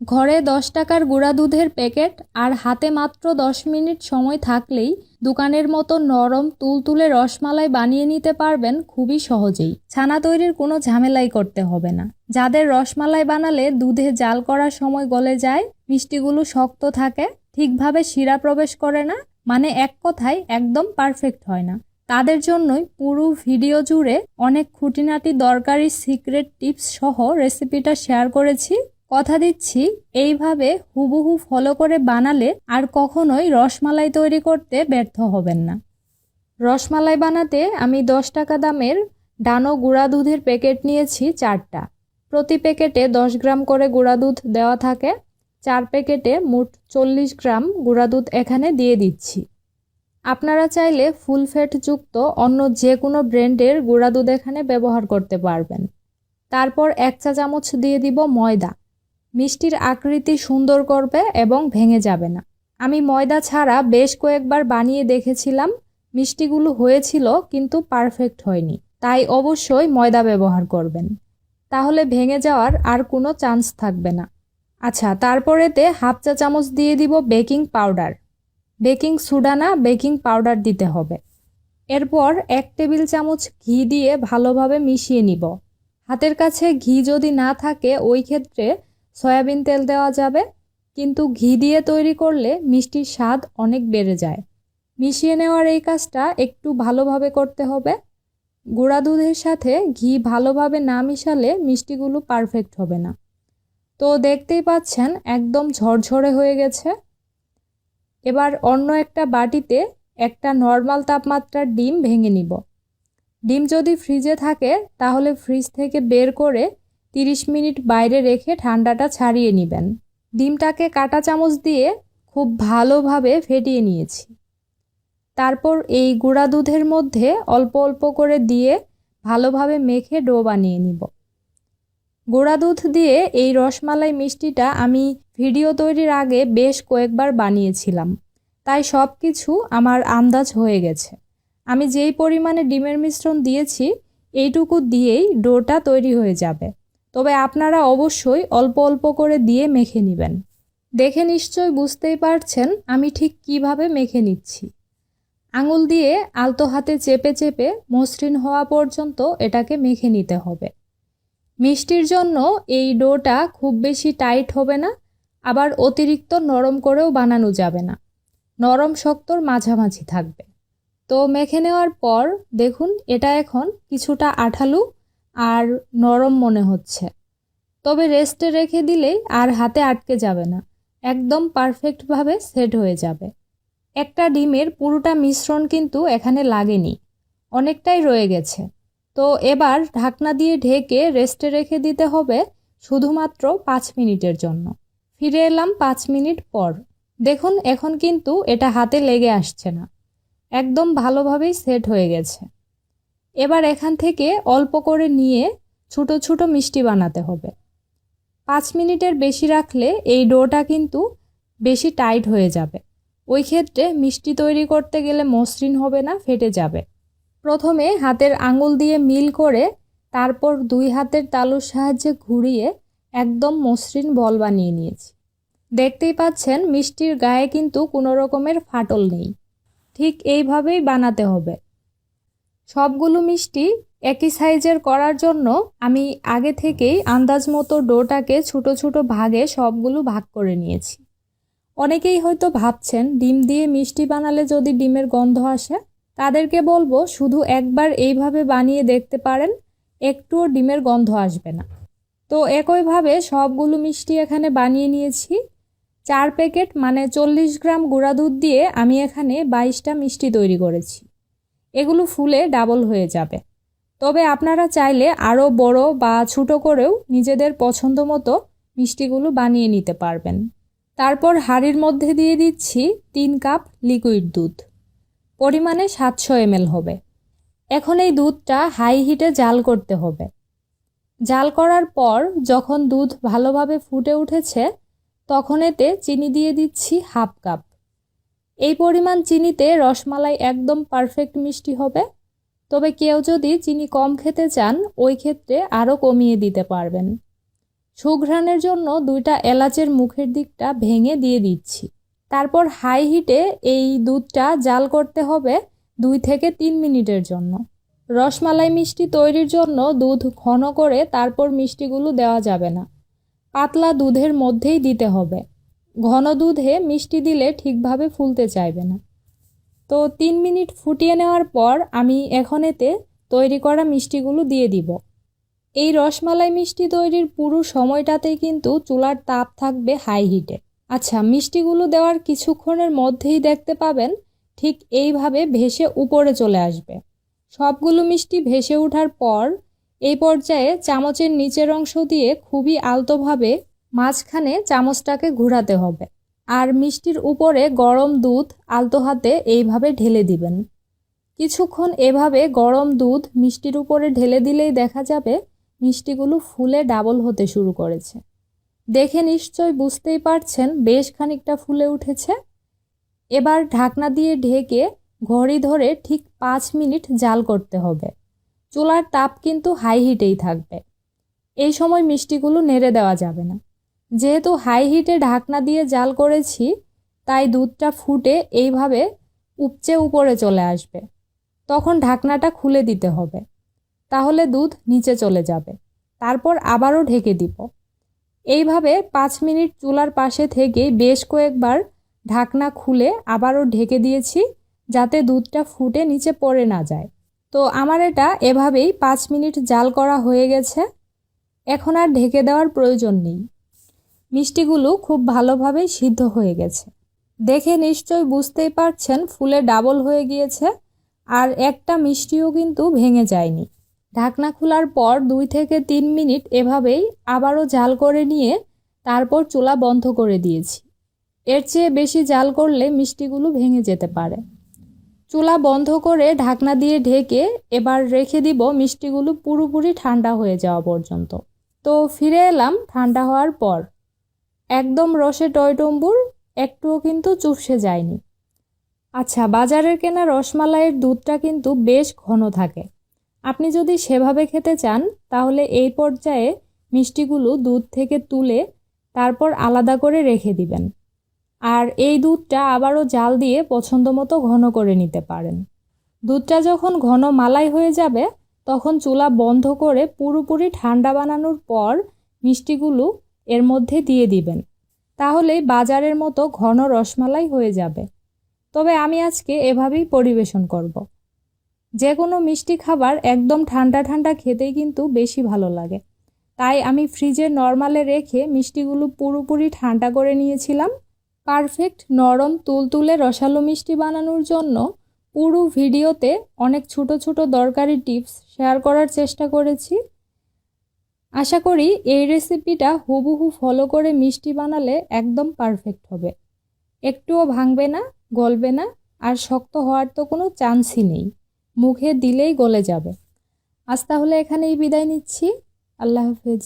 ঘরে 10 টাকার গুঁড়া দুধের প্যাকেট আর হাতে মাত্র 10 মিনিট সময় থাকলেই দোকানের মতো নরম তুলতুলে রসমালাই বানিয়ে নিতে পারবেন খুবই সহজেই। ছানা তৈরির কোনো ঝামেলাই করতে হবে না। যাদের রসমালাই বানালে দুধে জাল করার সময় গলে যায়, মিষ্টিগুলো শক্ত থাকে, ঠিকভাবে শিরা প্রবেশ করে না, মানে এক কথায় একদম পারফেক্ট হয় না, তাদের জন্যই পুরো ভিডিও জুড়ে অনেক খুঁটিনাটি দরকারি সিক্রেট টিপস সহ রেসিপিটা শেয়ার করেছি। কথা দিচ্ছি, এইভাবে হুবহু ফলো করে বানালে আর কখনোই রসমালাই তৈরি করতে ব্যর্থ হবেন না। রসমালাই বানাতে আমি 10 টাকা দামের ডানো গুঁড়া দুধের প্যাকেট নিয়েছি 4টা। প্রতি প্যাকেটে 10 গ্রাম করে গুঁড়া দুধ দেওয়া থাকে। 4 প্যাকেটে মোট 40 গ্রাম গুঁড়া দুধ এখানে দিয়ে দিচ্ছি। আপনারা চাইলে ফুল ফ্যাট যুক্ত অন্য যে কোনো ব্র্যান্ডের গুঁড়া দুধ এখানে ব্যবহার করতে পারবেন। তারপর 1 চা চামচ দিয়ে দিব ময়দা। মিষ্টির আকৃতি সুন্দর করবে এবং ভেঙে যাবে না। আমি ময়দা ছাড়া বেশ কয়েকবার বানিয়ে দেখেছিলাম, মিষ্টিগুলো হয়েছিল কিন্তু পারফেক্ট হয়নি, তাই অবশ্যই ময়দা ব্যবহার করবেন, তাহলে ভেঙে যাওয়ার আর কোনো চান্স থাকবে না। আচ্ছা, তারপরেতে 1/2 চা চামচ দিয়ে দিব বেকিং পাউডার। বেকিং সোডা না, বেকিং পাউডার দিতে হবে। এরপর 1 টেবিল চামচ ঘি দিয়ে ভালোভাবে মিশিয়ে নিব। হাতের কাছে ঘি যদি না থাকে ওই ক্ষেত্রে সয়াবিন তেল দেওয়া যাবে, কিন্তু ঘি দিয়ে তৈরি করলে মিষ্টির স্বাদ অনেক বেড়ে যায়। মিশিয়ে নেওয়ার এই কাজটা একটু ভালোভাবে করতে হবে। গুঁড়া দুধের সাথে ঘি ভালোভাবে না মিশালে মিষ্টিগুলো পারফেক্ট হবে না। তো দেখতেই পাচ্ছেন একদম ঝরঝরে হয়ে গেছে। এবার অন্য একটা বাটিতে একটা নর্মাল তাপমাত্রার ডিম ভেঙে নিব। ডিম যদি ফ্রিজে থাকে তাহলে ফ্রিজ থেকে বের করে 30 মিনিট বাইরে রেখে ঠান্ডাটা ছাড়িয়ে নেবেন। ডিমটাকে কাঁটা চামচ দিয়ে খুব ভালোভাবে ফেটিয়ে নিয়েছি। তারপর এই গুঁড়া দুধের মধ্যে অল্প অল্প করে দিয়ে ভালোভাবে মেখে ডো বানিয়ে নিব। গুঁড়া দুধ দিয়ে এই রসমালাই মিষ্টিটা আমি ভিডিও তৈরির আগে বেশ কয়েকবার বানিয়েছিলাম, তাই সব কিছু আমার আন্দাজ হয়ে গেছে। আমি যেই পরিমাণে ডিমের মিশ্রণ দিয়েছি এইটুকু দিয়েই ডোটা তৈরি হয়ে যাবে, তবে আপনারা অবশ্যই অল্প অল্প করে দিয়ে মেখে নেবেন। দেখে নিশ্চয় বুঝতেই পারছেন আমি ঠিক কিভাবে মেখে নিচ্ছি। আঙুল দিয়ে আলতো হাতে চেপে চেপে মসৃণ হওয়া পর্যন্ত এটাকে মেখে নিতে হবে। মিষ্টির জন্য এই ডোটা খুব বেশি টাইট হবে না, আবার অতিরিক্ত নরম করেও বানানো যাবে না, নরম শক্তর মাঝামাঝি থাকবে। তো মেখে নেওয়ার পর দেখুন এটা এখন কিছুটা আঠালো আর নরম মনে হচ্ছে, তবে রেস্টে রেখে দিলেই আর হাতে আটকে যাবে না, একদম পারফেক্টভাবে সেট হয়ে যাবে। একটা ডিমের পুরোটা মিশ্রণ কিন্তু এখানে লাগেনি, অনেকটাই রয়ে গেছে। তো এবার ঢাকনা দিয়ে ঢেকে রেস্টে রেখে দিতে হবে শুধুমাত্র 5 মিনিটের জন্য। ফিরে এলাম 5 মিনিট পর। দেখুন এখন কিন্তু এটা হাতে লেগে আসছে না, একদম ভালোভাবেই সেট হয়ে গেছে। এবার এখান থেকে অল্প করে নিয়ে ছোট ছোট মিষ্টি বানাতে হবে। 5 মিনিটের বেশি রাখলে এই ডোটা কিন্তু বেশি টাইট হয়ে যাবে, ওই ক্ষেত্রে মিষ্টি তৈরি করতে গেলে মসৃণ হবে না, ফেটে যাবে। প্রথমে হাতের আঙুল দিয়ে মিল করে তারপর 2 হাতের তালুর সাহায্যে ঘুরিয়ে একদম মসৃণ বল বানিয়ে নিয়েছি। দেখতেই পাচ্ছেন মিষ্টির গায়ে কিন্তু কোনো রকমের ফাটল নেই। ঠিক এইভাবেই বানাতে হবে। সবগুলো মিষ্টি একই সাইজের করার জন্য আমি আগে থেকেই আন্দাজ মতো ডোটাকে ছোট ছোট ভাগে সবগুলো ভাগ করে নিয়েছি। অনেকেই হয়তো ভাবছেন ডিম দিয়ে মিষ্টি বানালে যদি ডিমের গন্ধ আসে, তাদেরকে বলবো শুধু একবার এইভাবে বানিয়ে দেখতে পারেন, একটুও ডিমের গন্ধ আসবে না। তো একইভাবে সবগুলো মিষ্টি এখানে বানিয়ে নিয়েছি। 4 প্যাকেট মানে 40 গ্রাম গুঁড়া দুধ দিয়ে আমি এখানে 22টা মিষ্টি তৈরি করেছি। এগুলো ফুলে ডাবল হয়ে যাবে, তবে আপনারা চাইলে আরও বড় বা ছোট করেও নিজেদের পছন্দ মতো মিষ্টিগুলো বানিয়ে নিতে পারবেন। তারপর হাঁড়ির মধ্যে দিয়ে দিচ্ছি 3 কাপ লিকুইড দুধ, পরিমাণে 700 ml হবে। এখন এই দুধটা হাই হিটে জাল করতে হবে। জাল করার পর যখন দুধ ভালোভাবে ফুটে উঠেছে তখন এতে চিনি দিয়ে দিচ্ছি 1/2 কাপ। এই পরিমাণ চিনিতে রসমালাই একদম পারফেক্ট মিষ্টি হবে, তবে কেউ যদি চিনি কম খেতে চান ওই ক্ষেত্রে আরও কমিয়ে দিতে পারবেন। সুঘ্রাণের জন্য 2টা এলাচের মুখের দিকটা ভেঙে দিয়ে দিচ্ছি। তারপর হাই হিটে এই দুধটা জাল করতে হবে 2 থেকে 3 মিনিটের জন্য। রসমালাই মিষ্টি তৈরির জন্য দুধ ঘন করে তারপর মিষ্টিগুলো দেওয়া যাবে না, পাতলা দুধের মধ্যেই দিতে হবে। ঘন দুধে মিষ্টি দিলে ঠিকভাবে ফুলতে চাইবে না। তো 3 মিনিট ফুটিয়ে নেওয়ার পর আমি এখন এতে তৈরি করা মিষ্টিগুলো দিয়ে দিব। এই রসমালাই মিষ্টি তৈরির পুরো সময়টাতেই কিন্তু চুলার তাপ থাকবে হাই হিটে। আচ্ছা, মিষ্টিগুলো দেওয়ার কিছুক্ষণের মধ্যেই দেখতে পাবেন ঠিক এইভাবে ভেসে উপরে চলে আসবে। সবগুলো মিষ্টি ভেসে ওঠার পর এই পর্যায়ে চামচের নিচের অংশ দিয়ে খুবই আলতোভাবে মাঝখানে চামচটাকে ঘোরাতে হবে। আর মিষ্টির উপরে গরম দুধ আলতো হাতে এইভাবে ঢেলে দিবেন। কিছুক্ষণ এভাবে গরম দুধ মিষ্টির উপরে ঢেলে দিলেই দেখা যাবে মিষ্টিগুলো ফুলে ডাবল হতে শুরু করেছে। দেখে নিশ্চয় বুঝতেই পারছেন বেশ খানিকটা ফুলে উঠেছে। এবার ঢাকনা দিয়ে ঢেকে ঘড়ি ধরে ঠিক 5 মিনিট জাল করতে হবে। চুলার তাপ কিন্তু হাই হিটেই থাকবে। এই সময় মিষ্টিগুলো নেড়ে দেওয়া যাবে না। যেহেতু হাই হিটে ঢাকনা দিয়ে জাল করেছি, তাই দুধটা ফুটে এইভাবে উপচে উপরে চলে আসবে। তখন ঢাকনাটা খুলে দিতে হবে, তাহলে দুধ নিচে চলে যাবে। তারপর আবারও ঢেকে দিব। এইভাবে 5 মিনিট চুলার পাশে থেকে বেশ কয়েকবার ঢাকনা খুলে আবারও ঢেকে দিয়েছি, যাতে দুধটা ফুটে নিচে পড়ে না যায়। তো আমার এটা এভাবেই 5 মিনিট জাল করা হয়ে গেছে। এখন আর ঢেকে দেওয়ার প্রয়োজন নেই। মিষ্টিগুলো খুব ভালোভাবে সিদ্ধ হয়ে গেছে। দেখে নিশ্চয় বুঝতেই পারছেন ফুলে ডাবল হয়ে গিয়েছে, আর একটা মিষ্টিও কিন্তু ভেঙে যায়নি। ঢাকনা খোলার পর 2 থেকে 3 মিনিট এভাবেই আবারও জাল করে নিয়ে তারপর চুলা বন্ধ করে দিয়েছি। এর চেয়ে বেশি জাল করলে মিষ্টিগুলো ভেঙে যেতে পারে। চুলা বন্ধ করে ঢাকনা দিয়ে ঢেকে এবার রেখে দিব মিষ্টিগুলো পুরোপুরি ঠান্ডা হয়ে যাওয়া পর্যন্ত। তো ফিরে এলাম ঠান্ডা হওয়ার পর। একদম রসে টইটম্বুর, একটুও কিন্তু চুপসে যায়নি। আচ্ছা, বাজারের কেনা রসমালাইয়ের দুধটা কিন্তু বেশ ঘন থাকে। আপনি যদি সেভাবে খেতে চান তাহলে এই পর্যায়ে মিষ্টিগুলো দুধ থেকে তুলে তারপর আলাদা করে রেখে দিবেন। আর এই দুধটা আবারও জাল দিয়ে পছন্দ মতো ঘন করে নিতে পারেন। দুধটা যখন ঘন মালাই হয়ে যাবে তখন চুলা বন্ধ করে পুরোপুরি ঠান্ডা বানানোর পর মিষ্টিগুলো এর মধ্যে দিয়ে দিবেন। তাহলেই বাজারের মতো ঘন রসমালাই হয়ে যাবে। তবে আমি আজকে এভাবেই পরিবেশন করব। যে কোনো মিষ্টি খাবার একদম ঠান্ডা ঠান্ডা খেতেই কিন্তু বেশি ভালো লাগে। তাই আমি ফ্রিজে নরমালে রেখে মিষ্টিগুলো পুরোপুরি ঠান্ডা করে নিয়েছিলাম। পারফেক্ট নরম তুলতুলে রসালো মিষ্টি বানানোর জন্য পুরো ভিডিওতে অনেক ছোট ছোট দরকারি টিপস শেয়ার করার চেষ্টা করেছি। আশা করি এই রেসিপিটা হুবহু ফলো করে মিষ্টি বানালে একদম পারফেক্ট হবে। একটুও ভাঙবে না, গলবে না, আর শক্ত হওয়ার তো কোনো চান্সই নেই। মুখে দিলেই গলে যাবে। আজ তাহলে এখানেই বিদায় নিচ্ছি। আল্লাহ হাফেজ।